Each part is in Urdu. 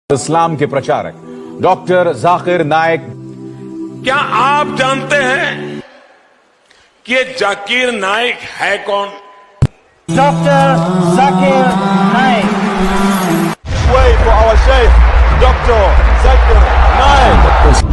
اسلام کے پرچارک ڈاکٹر ذاکر نائک. کیا آپ جانتے ہیں کہ یہ ذاکر نائک ہے کون؟ Dr. Zakir Naik. Wait for our Sheikh, Dr. Zakir Naik.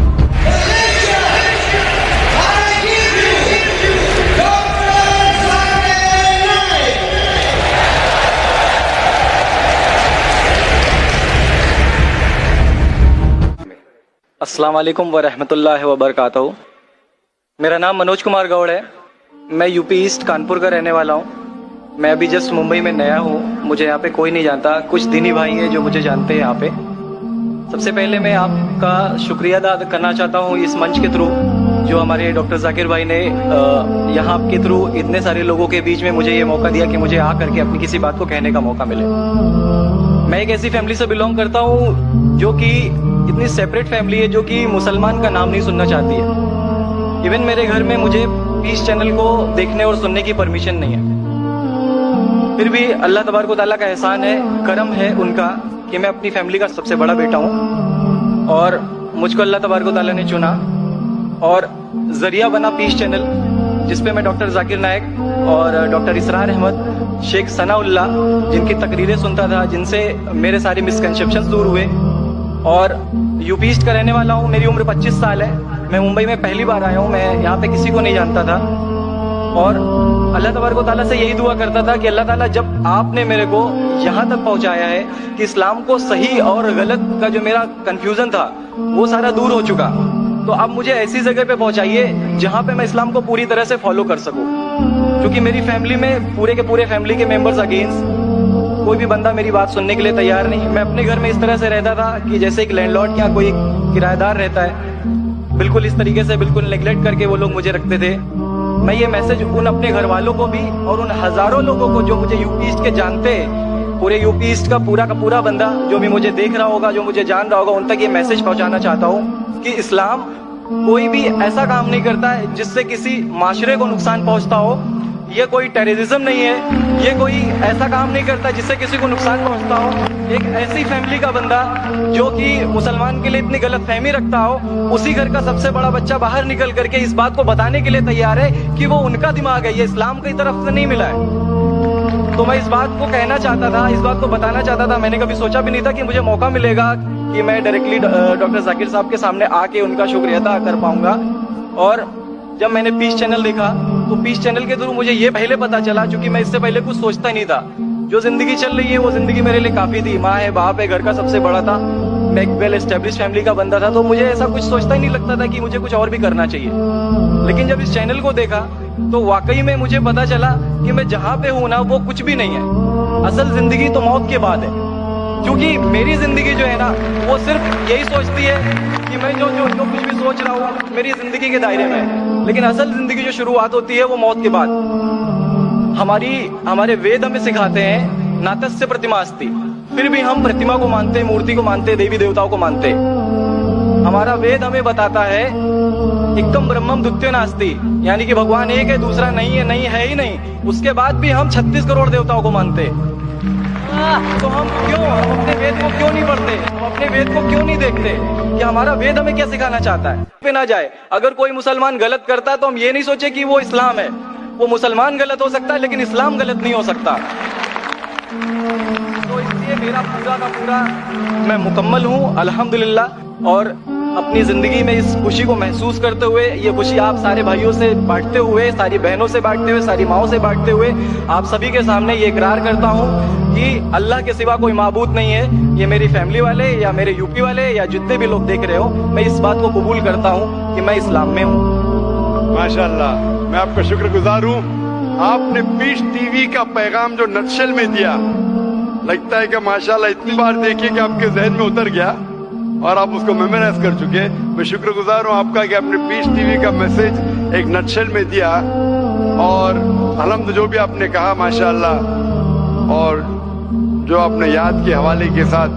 السلام علیکم ورحمۃ اللہ وبرکاتہ. میرا نام منوج کمار گوڑ ہے. میں یو پی ایسٹ کانپور کا رہنے والا ہوں. میں ابھی جسٹ ممبئی میں نیا ہوں. مجھے یہاں پہ کوئی نہیں جانتا. کچھ دینی بھائی ہیں جو مجھے جانتے ہیں یہاں پہ. سب سے پہلے میں آپ کا شکریہ ادا کرنا چاہتا ہوں اس منچ کے تھرو جو ہمارے ڈاکٹر ذاکر بھائی نے یہاں کے تھرو اتنے سارے لوگوں کے بیچ میں مجھے یہ موقع دیا کہ مجھے آ کر کے اپنی کسی بات کو کہنے کا موقع ملے. میں ایک ایسی فیملی سے بلونگ کرتا ہوں جو کہ اتنی سیپریٹ فیملی ہے جو کہ مسلمان کا نام نہیں سننا چاہتی ہے. ایون میرے گھر میں مجھے پیس چینل کو دیکھنے اور سننے کی پرمیشن نہیں ہے. پھر بھی اللہ تبارک و تعالیٰ کا احسان ہے, کرم ہے ان کا کہ میں اپنی فیملی کا سب سے بڑا بیٹا ہوں اور مجھ کو اللہ تبارک و تعالیٰ نے چنا اور ذریعہ بنا پیس چینل, جس پہ میں ڈاکٹر ذاکر نائک اور ڈاکٹر اسرار احمد, شیخ ثناء اللہ جن کی تقریریں سنتا تھا, جن سے میرے سارے مسکنسیپشنز دور ہوئے. اور یو پی ایسٹ کا رہنے والا ہوں. میری عمر 25 سال ہے. میں ممبئی میں پہلی بار آیا ہوں. میں یہاں پہ کسی کو نہیں جانتا تھا اور اللہ تبارک و تعالیٰ سے یہی دعا کرتا تھا کہ اللہ تعالیٰ جب آپ نے میرے کو یہاں تک پہنچایا ہے کہ اسلام کو صحیح اور غلط کا جو میرا کنفیوژن تھا وہ سارا دور ہو چکا, تو اب مجھے ایسی جگہ پہ پہنچائیے جہاں پہ میں اسلام کو پوری طرح سے فالو کر سکوں. کیونکہ میری فیملی میں پورے کے پورے فیملی کے ممبرز اگینسٹ, کوئی بھی بندہ میری بات سننے کے لیے تیار نہیں. میں اپنے گھر میں اس طرح سے رہتا تھا کہ جیسے ایک لینڈ لارڈ یا کوئی کرایہ دار رہتا ہے, بالکل اس طریقے سے بالکل نیگلیکٹ کر کے وہ لوگ مجھے رکھتے تھے. میں یہ میسج ان اپنے گھر والوں کو بھی اور ان ہزاروں لوگوں کو جو مجھے یو پی ایسٹ کے جانتے ہیں, پورے یو پی ایسٹ کا پورا بندہ جو بھی مجھے دیکھ رہا ہوگا, جو مجھے جان رہا ہوگا, ان تک یہ میسج پہنچانا چاہتا ہوں کہ اسلام کوئی بھی ایسا کام نہیں کرتا ہے جس سے کسی معاشرے کو نقصان پہنچتا ہو. یہ کوئی ٹیررزم نہیں ہے. یہ کوئی ایسا کام نہیں کرتا جس سے کسی کو نقصان پہنچتا ہو. ایک ایسی فیملی کا بندہ جو کہ مسلمان کے لیے اتنی غلط فہمی رکھتا ہو, اسی گھر کا سب سے بڑا بچہ باہر نکل کر کے اس بات کو بتانے کے لیے تیار ہے کہ وہ ان کا دماغ ہے, یہ اسلام کی طرف سے نہیں ملا ہے. تو میں اس بات کو کہنا چاہتا تھا, اس بات کو بتانا چاہتا تھا. میں نے کبھی سوچا بھی نہیں تھا کہ مجھے موقع ملے گا کہ میں ڈائریکٹلی ڈاکٹر ذاکر صاحب کے سامنے آ کے ان کا شکریہ ادا کر پاؤں گا. اور جب میں نے پیس چینل دیکھا تو پیس چینل کے تھرو مجھے یہ پہلے پتا چلا, چونکہ میں اس سے پہلے کچھ سوچتا ہی نہیں تھا. جو زندگی چل رہی ہے وہ زندگی میرے لیے کافی تھی. ماں ہے, باپ ہے, گھر کا سب سے بڑا تھا. میں ایک ویل اسٹیبلش فیملی کا بندہ تھا, تو مجھے ایسا کچھ سوچتا ہی نہیں لگتا تھا کہ مجھے کچھ اور بھی کرنا چاہیے. لیکن جب اس چینل کو دیکھا تو واقعی میں مجھے پتا چلا کہ میں جہاں پہ ہوں نا وہ کچھ بھی نہیں ہے. اصل زندگی تو موت کے بعد ہے. کیونکہ میری زندگی جو ہے نا وہ صرف یہی سوچتی ہے کہ میں جو کچھ بھی سوچ رہا ہوں میری زندگی کے دائرے میں ہے. لیکن اصل زندگی جو شروعات ہوتی ہے وہ موت کے بعد. ہمارے وید ہمیں سکھاتے ہیں ناتسیہ پرتیماستی, پھر بھی ہم پرتیما کو مانتے, مورتی کو مانتے, دیوی دیوتاؤں کو مانتے. ہمارا وید ہمیں بتاتا ہے ایکم برہمم دتیہ ناستی, یعنی کہ بھگوان ایک ہے, دوسرا نہیں ہے ہی نہیں. اس کے بعد بھی ہم 36 کروڑ دیوتاؤں کو مانتے. تو ہم اپنے وید کو کیوں نہیں پڑھتے, ہم اپنے وید کو کیوں نہیں دیکھتے کہ ہمارا وید ہمیں کیا سکھانا چاہتا ہے. پہ نہ جائے, اگر کوئی مسلمان غلط کرتا ہے تو ہم یہ نہیں سوچے کہ وہ اسلام ہے. وہ مسلمان غلط ہو سکتا ہے لیکن اسلام غلط نہیں ہو سکتا. تو اس لیے میرا پورا کا پورا میں مکمل ہوں الحمدللہ. اور اپنی زندگی میں اس خوشی کو محسوس کرتے ہوئے, یہ خوشی آپ سارے بھائیوں سے بانٹتے ہوئے, ساری بہنوں سے بانٹتے ہوئے, ساری ماؤں سے بانٹتے ہوئے, آپ سبھی کے سامنے یہ اقرار کرتا ہوں کہ اللہ کے سوا کوئی معبود نہیں ہے. یہ میری فیملی والے یا میرے یو پی والے یا جتنے بھی لوگ دیکھ رہے ہو, میں اس بات کو قبول کرتا ہوں کہ میں اسلام میں ہوں. ماشاءاللہ, میں آپ کا شکر گزار ہوں. آپ نے پیس ٹی وی کا پیغام جو نٹشل میں دیا, لگتا ہے کہ ماشاءاللہ اتنی بار دیکھیے کہ آپ کے ذہن میں اتر گیا اور آپ اس کو میمورائز کر چکے. میں شکر گزار ہوں آپ کا کہ آپ نے پیس ٹی وی کا میسج ایک نٹشل میں دیا. اور الحمد جو بھی آپ نے کہا ماشاءاللہ, اور جو آپ نے یاد کے حوالے کے ساتھ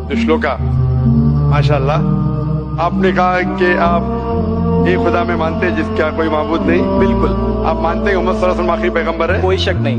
جو شلوکا ماشاءاللہ, آپ نے کہا کہ آپ ایک خدا میں مانتے ہیں جس کا کوئی معبود نہیں. بالکل آپ مانتے ہیں محمد صلی اللہ علیہ وسلم آخری پیغمبر ہے, کوئی شک نہیں.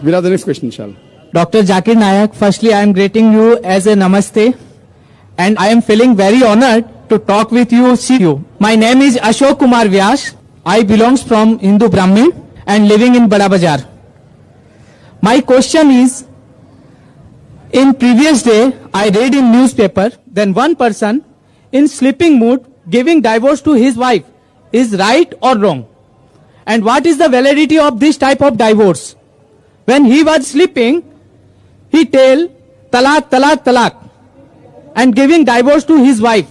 We'll have the next question, inshallah. Dr. Zakir Naik, firstly I am greeting you as a namaste and I am feeling very honored to talk with you, see you. My name is Ashok Kumar Vyas. I belongs from Hindu Brahmin and living in Bada Bazaar. My question is, in previous day I read in newspaper, then one person in sleeping mood giving divorce to his wife is right or wrong? And what is the validity of this type of divorce? When he was sleeping, he tell talaq, talaq, talaq and giving divorce to his wife.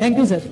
Thank you, sir.